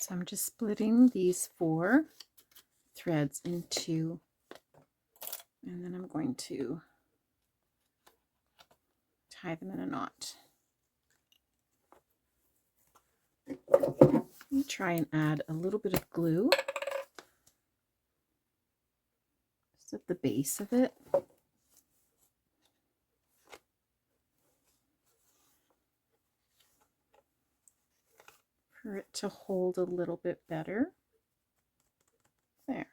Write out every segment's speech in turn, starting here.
So I'm just splitting these 4 threads in 2, and then I'm going to tie them in a knot. Let me try and add a little bit of glue just at the base of it. For it to hold a little bit better. There.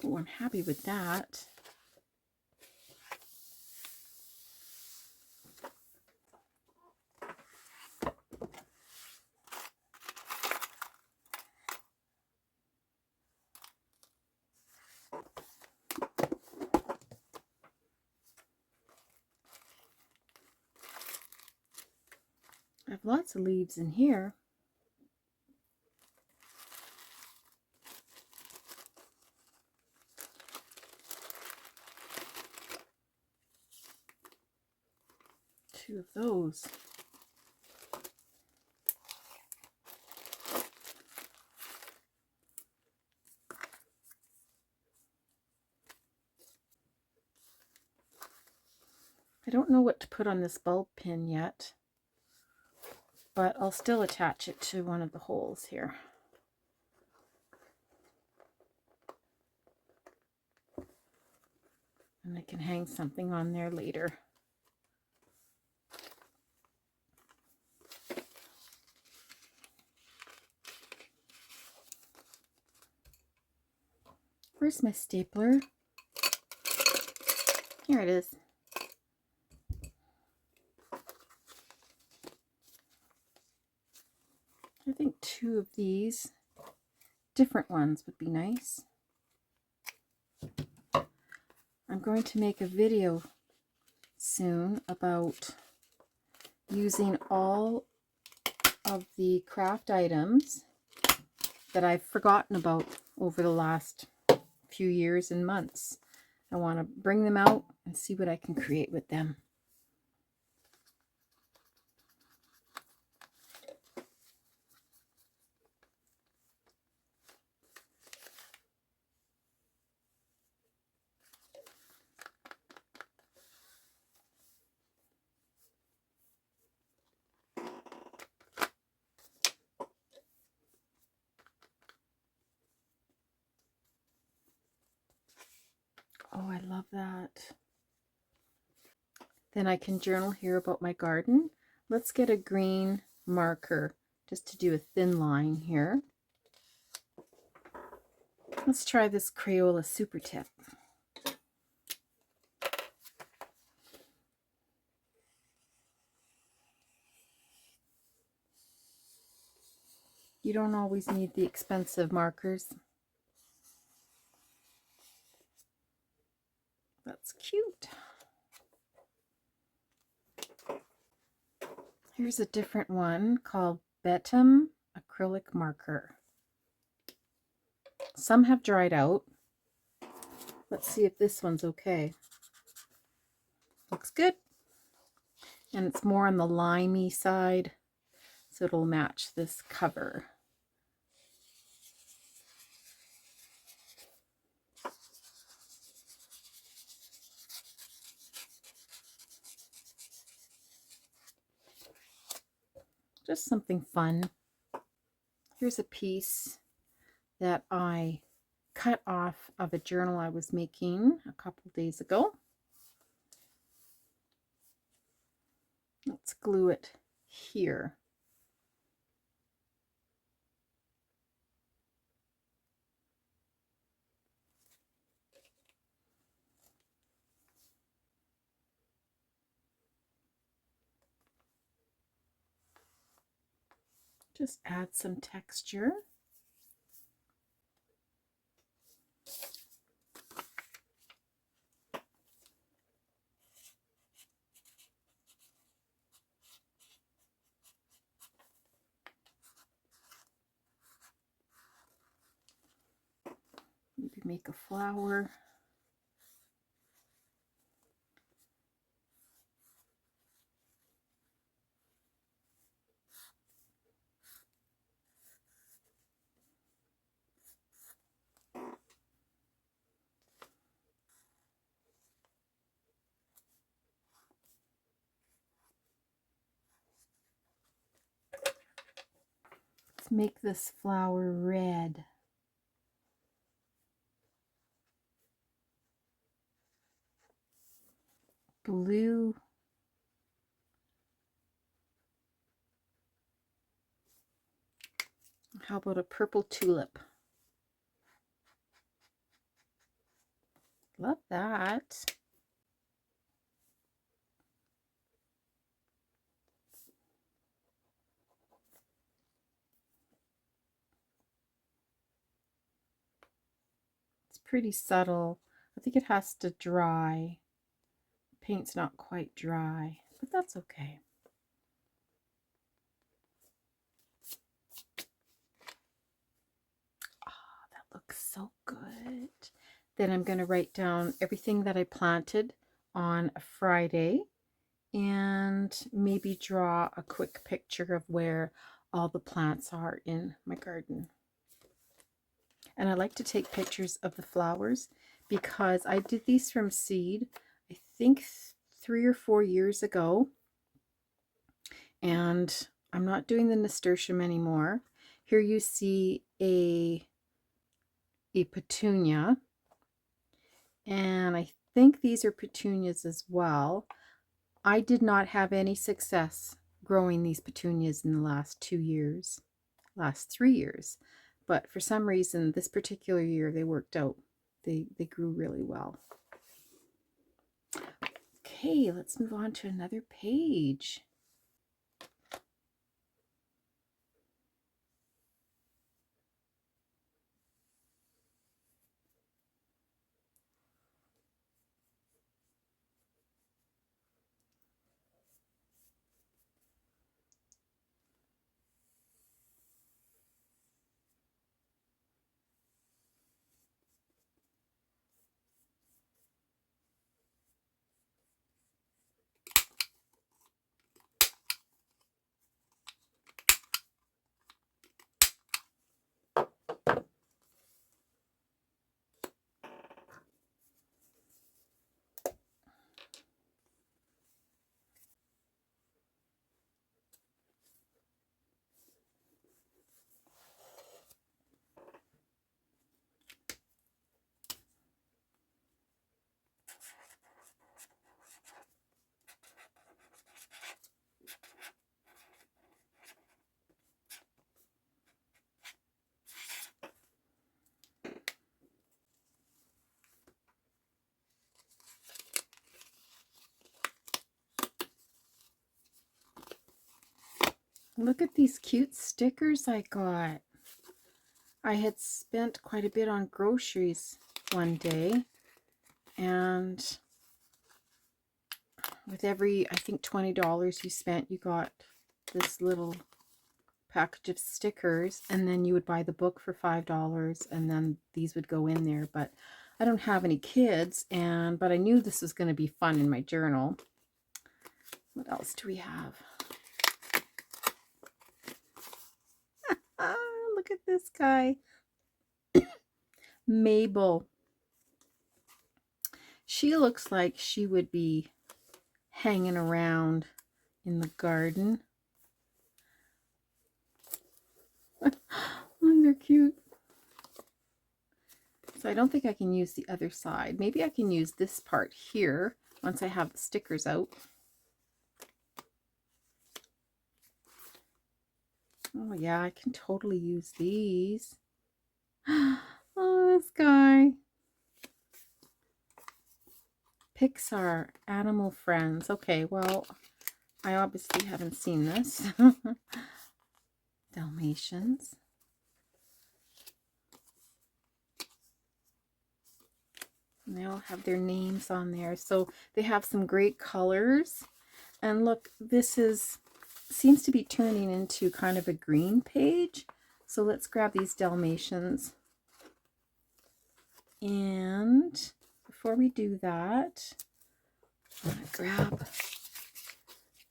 Oh, I'm happy with that. I have lots of leaves in here. Two of those. I don't know what to put on this bulb pin yet, but I'll still attach it to one of the holes here. And I can hang something on there later. Where's my stapler? Here it is. I think 2 of these different ones would be nice. I'm going to make a video soon about using all of the craft items that I've forgotten about over the last few years and months. I want to bring them out and see what I can create with them. Oh, I love that. Then I can journal here about my garden. Let's get a green marker just to do a thin line here. Let's try this Crayola Super Tip. You don't always need the expensive markers. That's cute. Here's a different one called Betum acrylic marker. Some have dried out. Let's see if this one's okay. Looks good. And it's more on the limey side, so it'll match this cover. Just something fun. Here's a piece that I cut off of a journal I was making a couple days ago. Let's glue it here. Just add some texture. Maybe make a flower. make this flower red. Blue. How about a purple tulip? Love that. It's pretty subtle. I think it has to dry. Paint's not quite dry, but that's okay. Oh, that looks so good. Then I'm going to write down everything that I planted on a Friday and maybe draw a quick picture of where all the plants are in my garden. And I like to take pictures of the flowers because I did these from seed, I think 3 or 4 years ago. And I'm not doing the nasturtium anymore. Here you see a petunia. And I think these are petunias as well. I did not have any success growing these petunias in the last 2 years, last 3 years. But for some reason, this particular year, they worked out. They grew really well. Okay, let's move on to another page. Look at these cute stickers I got. I had spent quite a bit on groceries one day, and with every, I think, $20 you spent, you got this little package of stickers, and then you would buy the book for $5, and then these would go in there. But I don't have any kids, but I knew this was going to be fun in my journal. What else do we have? Look at this guy. Mabel. She looks like she would be hanging around in the garden. Oh, they're cute. So I don't think I can use the other side. Maybe I can use this part here once I have the stickers out. Oh yeah, I can totally use these. Oh, this guy. Pixar Animal Friends. Okay, well, I obviously haven't seen this. Dalmatians. And they all have their names on there. So they have some great colors. And look, this seems to be turning into kind of a green page. So let's grab these Dalmatians. And before we do that, I'm going to grab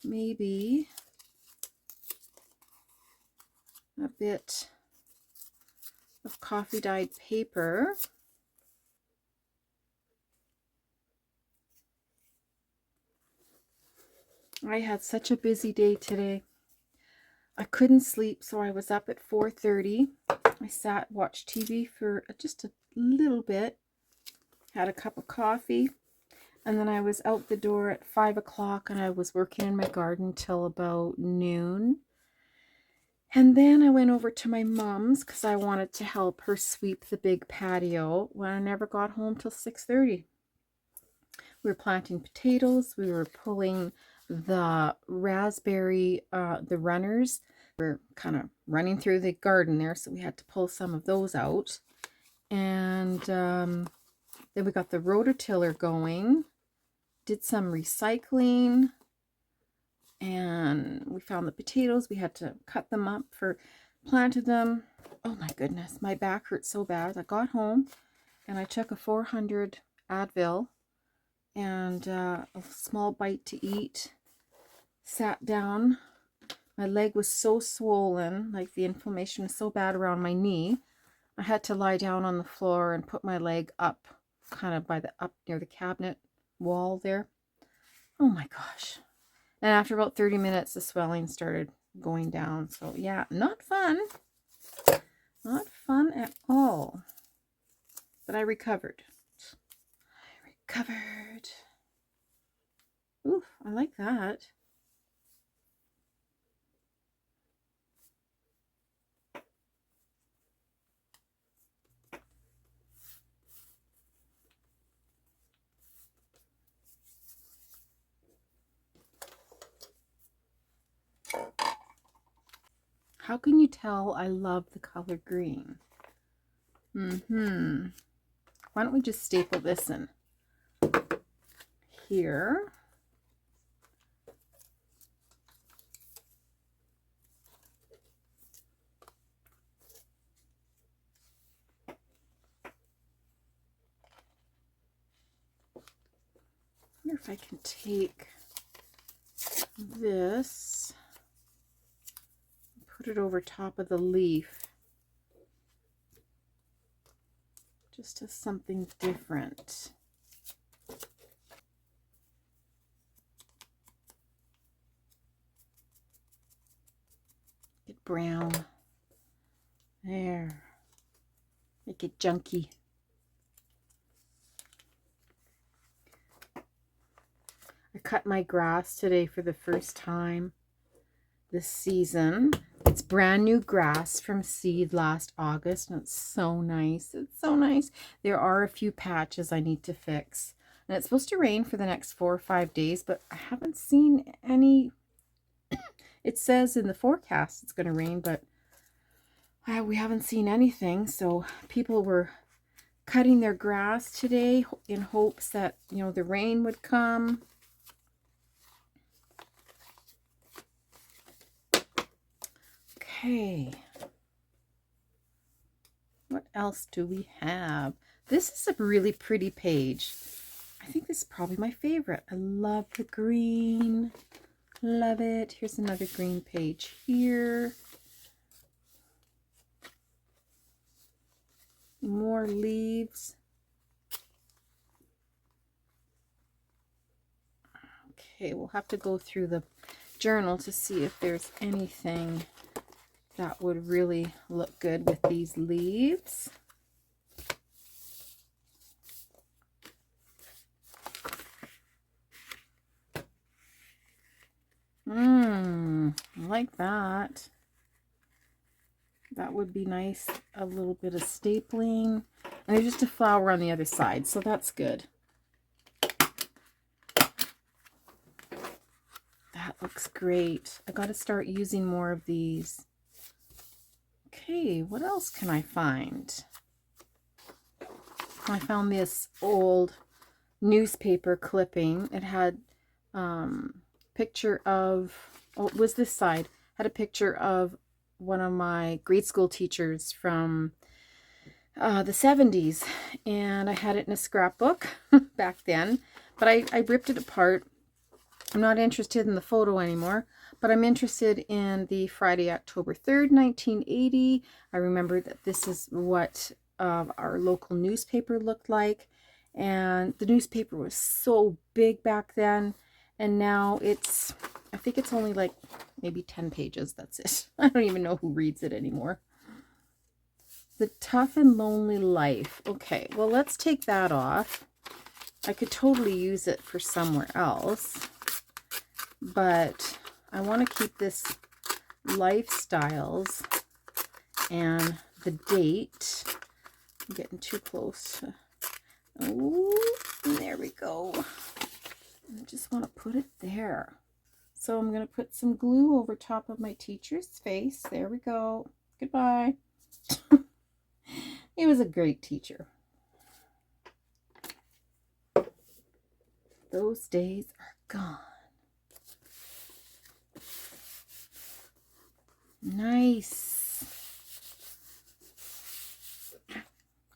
maybe a bit of coffee dyed paper. I had such a busy day today. I couldn't sleep, so I was up at 4:30. I sat, watched TV for just a little bit, had a cup of coffee, and then I was out the door at 5 o'clock, and I was working in my garden till about noon. And then I went over to my mom's because I wanted to help her sweep the big patio when I never got home till 6:30. We were planting potatoes. We were pulling the raspberry, the runners. We're kind of running through the garden there, so we had to pull some of those out. And then we got the rototiller going, did some recycling, and we found the potatoes. We had to cut them up planted them. Oh my goodness, my back hurt so bad. I got home and I took a 400 Advil and a small bite to eat. Sat down. My leg was so swollen, like the inflammation was so bad around my knee. I had to lie down on the floor and put my leg up, kind of up near the cabinet wall there. Oh my gosh. And after about 30 minutes, the swelling started going down. So yeah, not fun. Not fun at all. But I recovered. Ooh, I like that. How can you tell I love the color green? Why don't we just staple this in here? I wonder if I can take this, put it over top of the leaf, just as something different. Get brown. There. Make it junky. I cut my grass today for the first time this season. It's brand new grass from seed last August, and it's so nice. It's so nice. There are a few patches I need to fix. And it's supposed to rain for the next 4 or 5 days, but I haven't seen any. It says in the forecast it's going to rain, but we haven't seen anything. So people were cutting their grass today in hopes that, the rain would come. Okay. What else do we have? This is a really pretty page. I think this is probably my favorite. I love the green. Love it. Here's another green page here. More leaves. Okay, we'll have to go through the journal to see if there's anything that would really look good with these leaves. I like that. That would be nice. A little bit of stapling. And there's just a flower on the other side, so that's good. That looks great. I got to start using more of these. Okay, what else can I find? I found this old newspaper clipping. It had picture of, it was this side, had a picture of one of my grade school teachers from the 70s, and I had it in a scrapbook back then, but I ripped it apart. I'm not interested in the photo anymore, but I'm interested in the Friday, October 3rd, 1980. I remember that this is what our local newspaper looked like, and the newspaper was so big back then, and now it's I think it's only like maybe 10 pages. That's it. I don't even know who reads it anymore. The Tough and Lonely Life. Okay, well, let's take that off. I could totally use it for somewhere else, but I want to keep this lifestyles and the date. I'm getting too close. Oh, there we go. I just want to put it there. So I'm going to put some glue over top of my teacher's face. There we go. Goodbye. He was a great teacher. Those days are gone. Nice.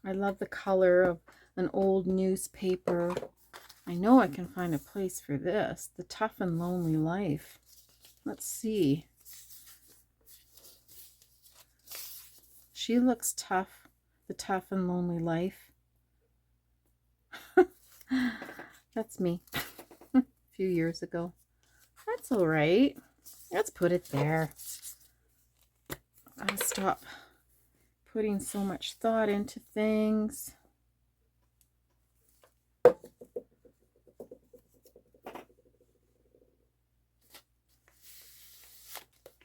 I love the color of an old newspaper. I know I can find a place for this. The Tough and Lonely Life. Let's see. She looks tough. The Tough and Lonely Life. That's me. A few years ago. That's all right. Let's put it there. I'll stop putting so much thought into things.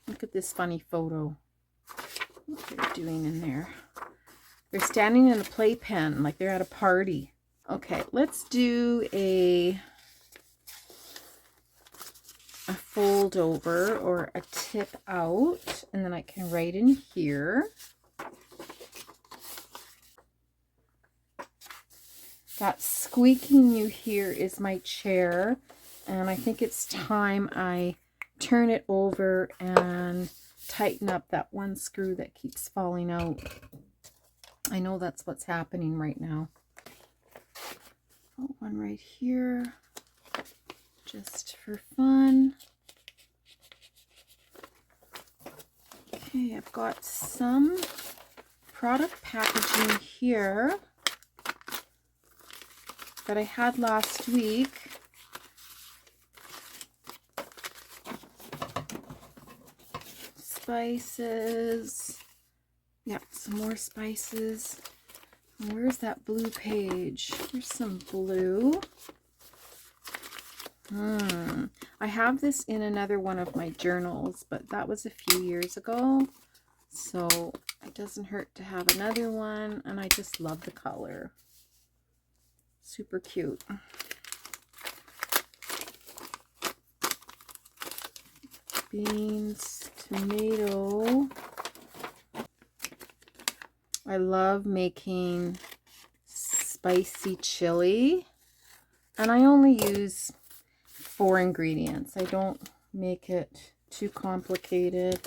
Look at this funny photo. What they're doing in there. They're standing in a playpen like they're at a party. Okay, let's do a fold over or a tip out, and then I can write in here. That squeaking you hear is my chair, and I think it's time I turn it over and tighten up that one screw that keeps falling out. I know that's what's happening right now. Put one right here, just for fun. Okay, I've got some product packaging here that I had last week. Spices. Yeah, some more spices. And where's that blue page? Here's some blue. I have this in another one of my journals, but that was a few years ago. So it doesn't hurt to have another one, and I just love the color. Super cute. Beans, tomato. I love making spicy chili, and I only use 4 ingredients. I don't make it too complicated.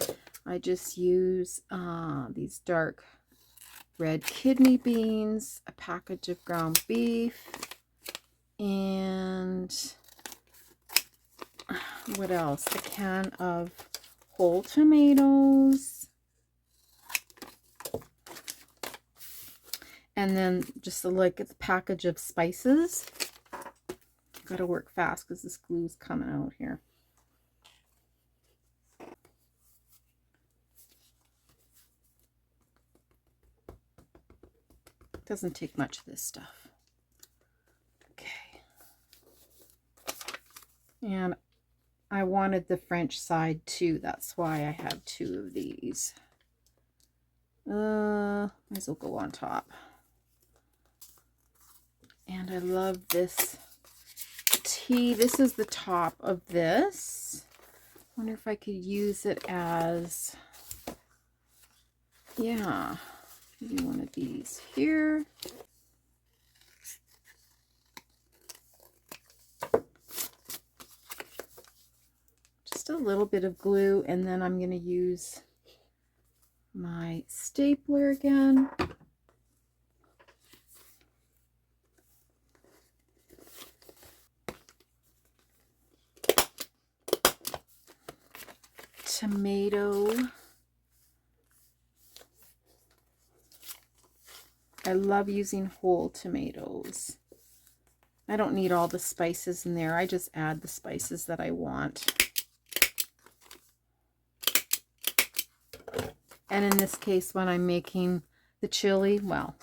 I just use these dark red kidney beans, a package of ground beef, and what else? A can of whole tomatoes, and then just like a package of spices. Gotta work fast because this glue's coming out here. Doesn't take much of this stuff. Okay. And I wanted the French side too. That's why I have 2 of these. Might as well go on top. And I love this tea. This is the top of this. Wonder if I could use it as, yeah, maybe one of these here. Just a little bit of glue, and then I'm going to use my stapler again. Tomato. I love using whole tomatoes. I don't need all the spices in there. I just add the spices that I want. And in this case, when I'm making the chili, well,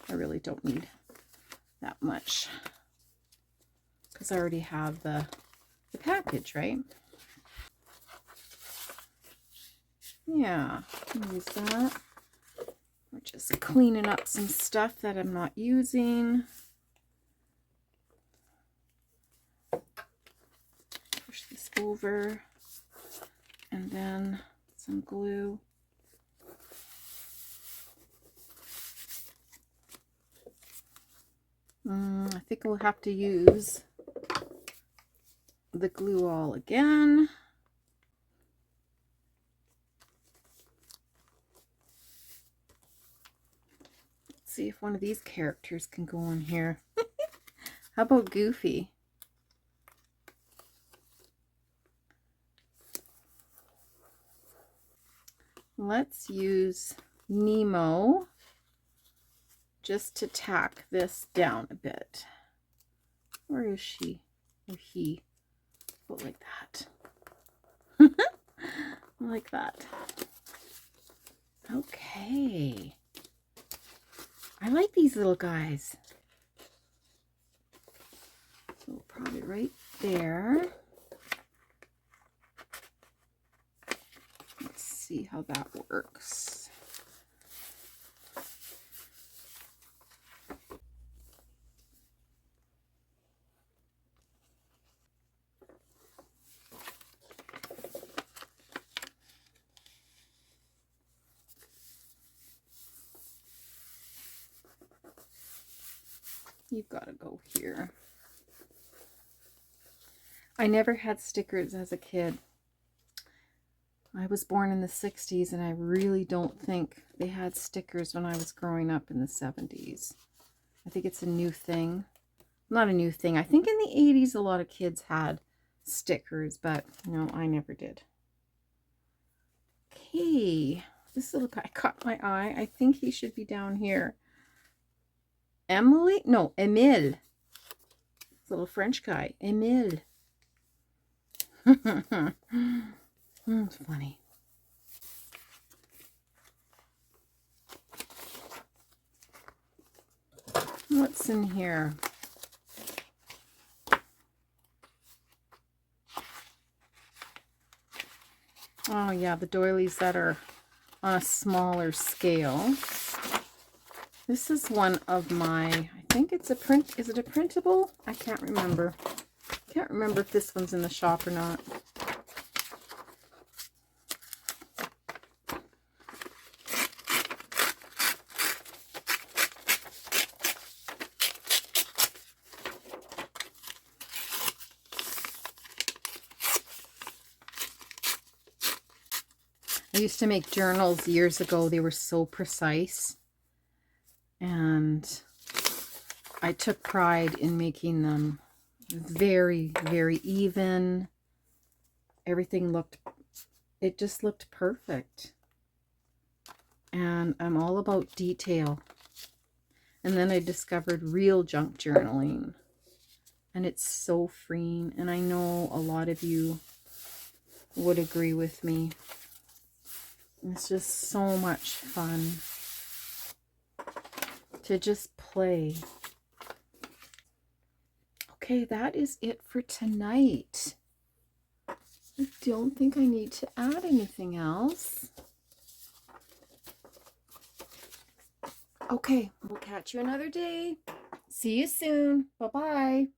I really don't need that much because I already have the package, right? Yeah, use that. We're just cleaning up some stuff that I'm not using. Push this over, and then some glue. I think we'll have to use the glue all again. Let's see if one of these characters can go in here. How about Goofy? Let's use Nemo just to tack this down a bit. Where is she? Or he? Put like that. Like that. Okay. I like these little guys. So we'll probably right there. Let's see how that works. You've got to go here. I never had stickers as a kid. I was born in the 60s, and I really don't think they had stickers when I was growing up in the 70s. I think it's a new thing. Not a new thing. I think in the 80s a lot of kids had stickers, but no, I never did. Okay, this little guy caught my eye. I think he should be down here. Emily? No, Emile. This little French guy. Emile. It's funny. What's in here? Oh yeah, the doilies that are on a smaller scale. This is one of my, I think it's a print, is it a printable? I can't remember. Can't remember if this one's in the shop or not. I used to make journals years ago. They were so precise. And I took pride in making them very, very even. Everything looked, it just looked perfect. And I'm all about detail. And then I discovered real junk journaling. And it's so freeing. And I know a lot of you would agree with me. It's just so much fun to just play. Okay, that is it for tonight. I don't think I need to add anything else. Okay, we'll catch you another day. See you soon. Bye-bye.